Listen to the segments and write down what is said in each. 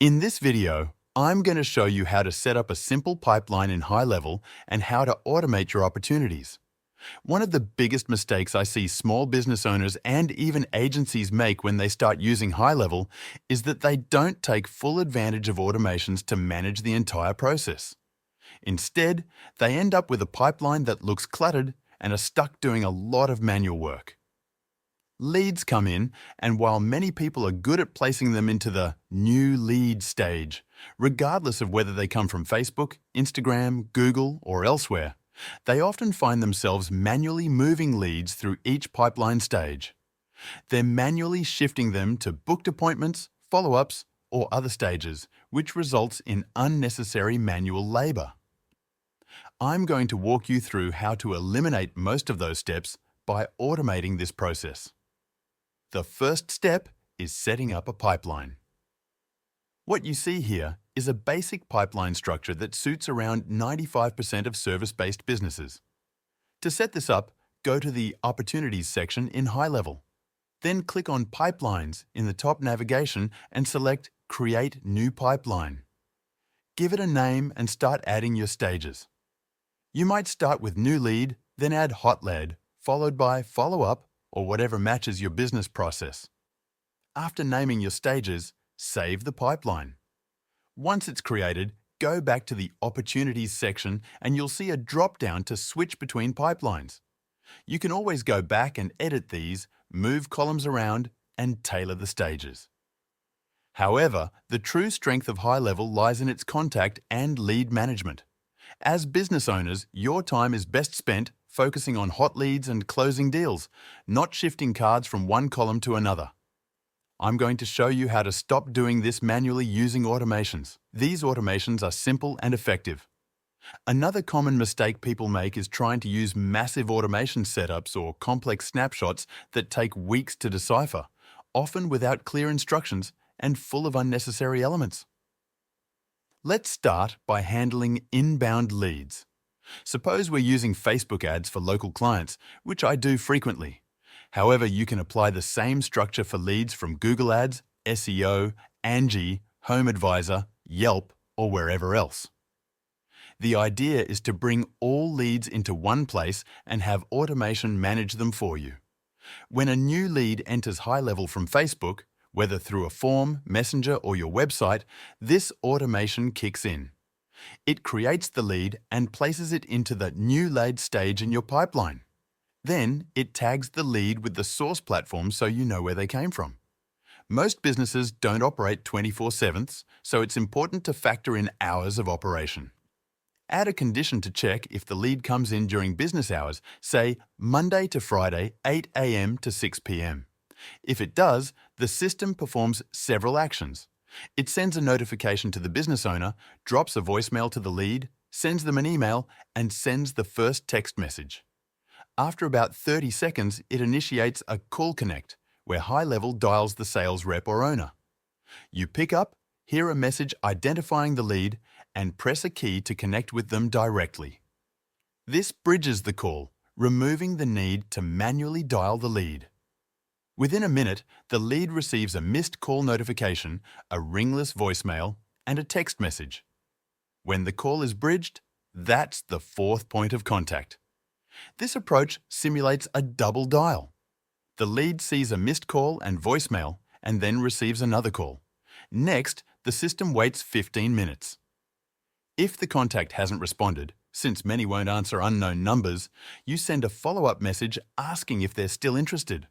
In this video, I'm going to show you how to set up a simple pipeline in GoHighLevel and how to automate your opportunities. One of the biggest mistakes I see small business owners and even agencies make when they start using GoHighLevel is that they don't take full advantage of automations to manage the entire process. Instead, they end up with a pipeline that looks cluttered and are stuck doing a lot of manual work. Leads come in, and while many people are good at placing them into the new lead stage, regardless of whether they come from Facebook, Instagram, Google, or elsewhere, they often find themselves manually moving leads through each pipeline stage. They're manually shifting them to booked appointments, follow-ups, or other stages, which results in unnecessary manual labor. I'm going to walk you through how to eliminate most of those steps by automating this process. The first step is setting up a pipeline. What you see here is a basic pipeline structure that suits around 95% of service-based businesses. To set this up, go to the Opportunities section in GoHighLevel. Then click on Pipelines in the top navigation and select Create New Pipeline. Give it a name and start adding your stages. You might start with New Lead, then add Hot Lead, followed by Follow-up, or whatever matches your business process. After naming your stages, save the pipeline. Once it's created, go back to the Opportunities section and you'll see a drop-down to switch between pipelines. You can always go back and edit these, move columns around, and tailor the stages. However, the true strength of GoHighLevel lies in its contact and lead management. As business owners, your time is best spent focusing on hot leads and closing deals, not shifting cards from one column to another. I'm going to show you how to stop doing this manually using automations. These automations are simple and effective. Another common mistake people make is trying to use massive automation setups or complex snapshots that take weeks to decipher, often without clear instructions and full of unnecessary elements. Let's start by handling inbound leads. Suppose we're using Facebook ads for local clients, which I do frequently. However, you can apply the same structure for leads from Google Ads, SEO, Angie, Home Advisor, Yelp, or wherever else. The idea is to bring all leads into one place and have automation manage them for you. When a new lead enters GoHighLevel from Facebook, whether through a form, messenger, or your website, this automation kicks in. It creates the lead and places it into the new lead stage in your pipeline. Then it tags the lead with the source platform so you know where they came from. Most businesses don't operate 24/7, so it's important to factor in hours of operation. Add a condition to check if the lead comes in during business hours, say Monday to Friday, 8 a.m. to 6 p.m. If it does, the system performs several actions. It sends a notification to the business owner, drops a voicemail to the lead, sends them an email, and sends the first text message. After about 30 seconds, it initiates a call connect, where GoHighLevel dials the sales rep or owner. You pick up, hear a message identifying the lead, and press a key to connect with them directly. This bridges the call, removing the need to manually dial the lead. Within a minute, the lead receives a missed call notification, a ringless voicemail, and a text message. When the call is bridged, that's the fourth point of contact. This approach simulates a double dial. The lead sees a missed call and voicemail and then receives another call. Next, the system waits 15 minutes. If the contact hasn't responded, since many won't answer unknown numbers, you send a follow-up message asking if they're still interested.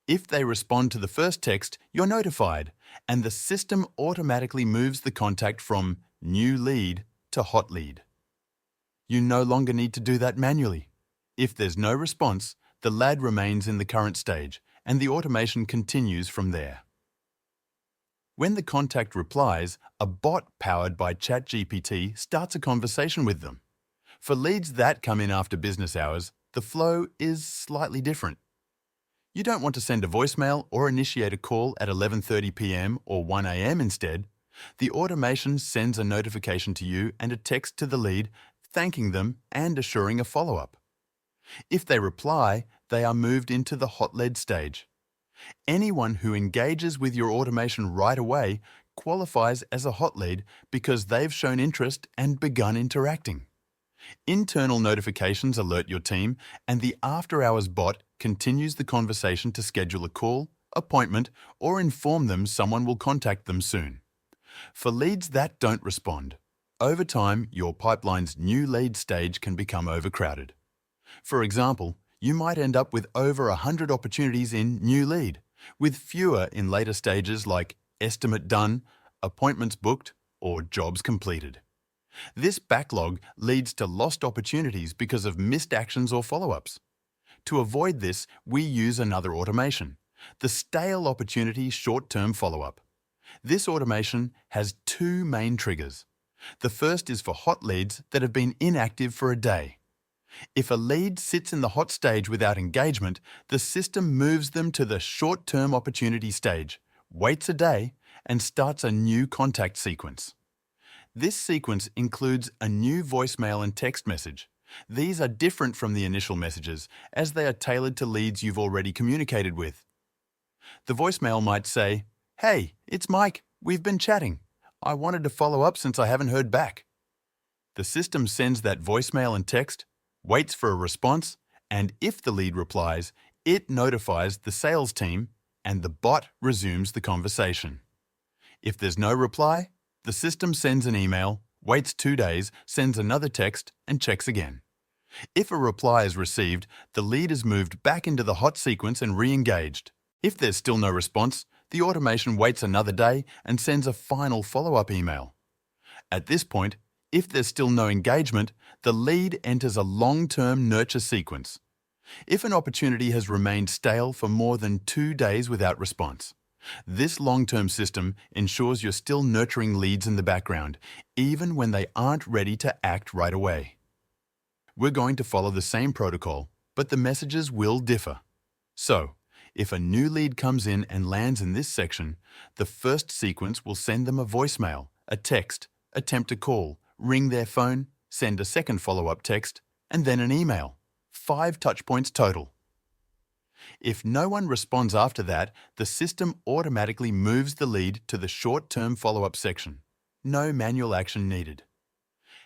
If they respond to the first text, you're notified, and the system automatically moves the contact from new lead to hot lead. You no longer need to do that manually. If there's no response, the lead remains in the current stage, and the automation continues from there. When the contact replies, a bot powered by ChatGPT starts a conversation with them. For leads that come in after business hours, the flow is slightly different. You don't want to send a voicemail or initiate a call at 11:30 p.m. or 1 a.m. instead. The automation sends a notification to you and a text to the lead, thanking them and assuring a follow-up. If they reply, they are moved into the hot lead stage. Anyone who engages with your automation right away qualifies as a hot lead because they've shown interest and begun interacting. Internal notifications alert your team, and the after-hours bot continues the conversation to schedule a call, appointment, or inform them someone will contact them soon. For leads that don't respond, over time, your pipeline's new lead stage can become overcrowded. For example, you might end up with over 100 opportunities in new lead, with fewer in later stages like estimate done, appointments booked, or jobs completed. This backlog leads to lost opportunities because of missed actions or follow-ups. To avoid this, we use another automation, the stale opportunity short-term follow-up. This automation has two main triggers. The first is for hot leads that have been inactive for a day. If a lead sits in the hot stage without engagement, the system moves them to the short-term opportunity stage, waits a day, and starts a new contact sequence. This sequence includes a new voicemail and text message. These are different from the initial messages, as they are tailored to leads you've already communicated with. The voicemail might say, "Hey, it's Mike. We've been chatting. I wanted to follow up since I haven't heard back." The system sends that voicemail and text, waits for a response, and if the lead replies, it notifies the sales team, and the bot resumes the conversation. If there's no reply, the system sends an email, waits 2 days, sends another text, and checks again. If a reply is received, the lead is moved back into the hot sequence and re-engaged. If there's still no response, the automation waits another day and sends a final follow-up email. At this point, if there's still no engagement, the lead enters a long-term nurture sequence. If an opportunity has remained stale for more than 2 days without response, this long-term system ensures you're still nurturing leads in the background, even when they aren't ready to act right away. We're going to follow the same protocol, but the messages will differ. So, if a new lead comes in and lands in this section, the first sequence will send them a voicemail, a text, attempt a call, ring their phone, send a second follow-up text, and then an email. 5 touchpoints total. If no one responds after that, the system automatically moves the lead to the short-term follow-up section. No manual action needed.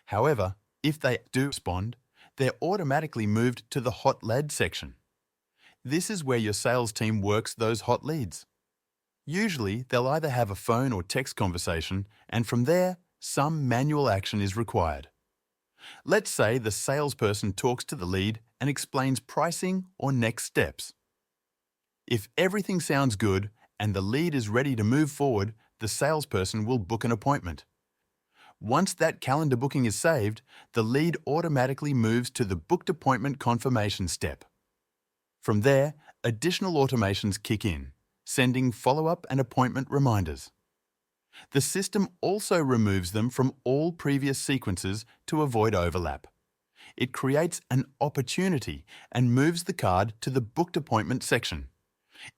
However, if they do respond, they're automatically moved to the hot lead section. This is where your sales team works those hot leads. Usually, they'll either have a phone or text conversation, and from there, some manual action is required. Let's say the salesperson talks to the lead and explains pricing or next steps. If everything sounds good and the lead is ready to move forward, the salesperson will book an appointment. Once that calendar booking is saved, the lead automatically moves to the booked appointment confirmation step. From there, additional automations kick in, sending follow-up and appointment reminders. The system also removes them from all previous sequences to avoid overlap. It creates an opportunity and moves the card to the booked appointment section.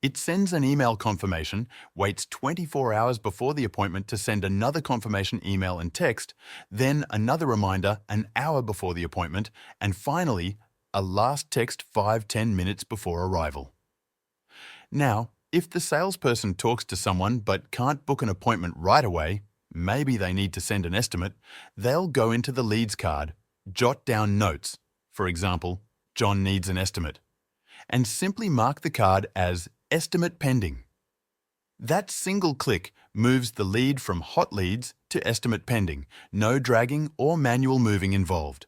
It sends an email confirmation, waits 24 hours before the appointment to send another confirmation email and text, then another reminder an hour before the appointment, and finally, a last text 5-10 minutes before arrival. Now, if the salesperson talks to someone but can't book an appointment right away, maybe they need to send an estimate, they'll go into the leads card, jot down notes, for example, "John needs an estimate," and simply mark the card as estimate pending. That single click moves the lead from hot leads to estimate pending, no dragging or manual moving involved.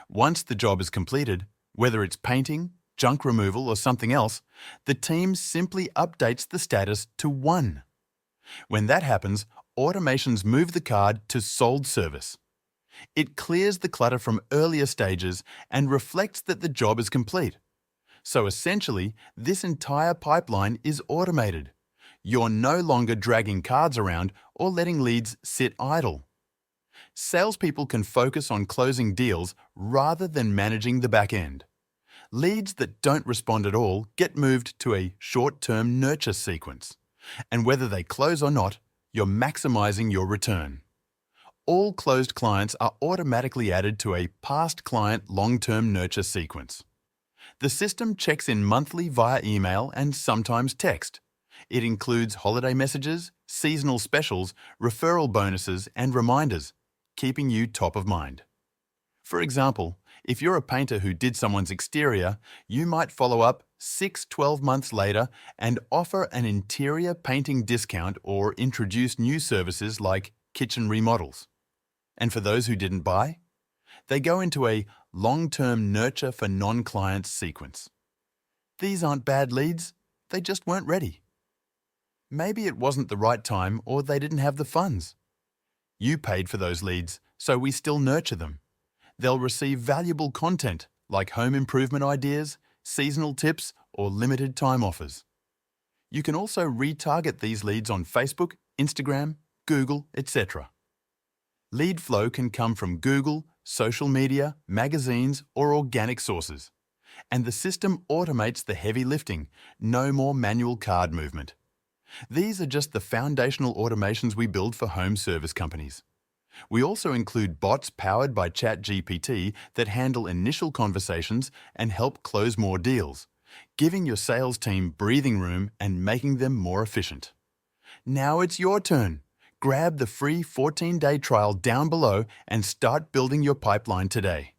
Once the job is completed, whether it's painting, junk removal, or something else, the team simply updates the status to 1. When that happens, automations move the card to sold service. It clears the clutter from earlier stages and reflects that the job is complete. So essentially, this entire pipeline is automated. You're no longer dragging cards around or letting leads sit idle. Salespeople can focus on closing deals rather than managing the back end. Leads that don't respond at all get moved to a short-term nurture sequence. And whether they close or not, you're maximizing your return. All closed clients are automatically added to a past client long-term nurture sequence. The system checks in monthly via email and sometimes text. It includes holiday messages, seasonal specials, referral bonuses, and reminders, keeping you top of mind. For example, if you're a painter who did someone's exterior, you might follow up 12 months later and offer an interior painting discount or introduce new services like kitchen remodels. And for those who didn't buy, they go into a long-term nurture for non-clients sequence. These aren't bad leads, they just weren't ready. Maybe it wasn't the right time or they didn't have the funds. You paid for those leads, so we still nurture them. They'll receive valuable content like home improvement ideas, seasonal tips, or limited time offers. You can also retarget these leads on Facebook, Instagram, Google, etc. Lead flow can come from Google, social media, magazines, or organic sources. And the system automates the heavy lifting, no more manual card movement. These are just the foundational automations we build for home service companies. We also include bots powered by ChatGPT that handle initial conversations and help close more deals, giving your sales team breathing room and making them more efficient. Now it's your turn. Grab the free 14-day trial down below and start building your pipeline today.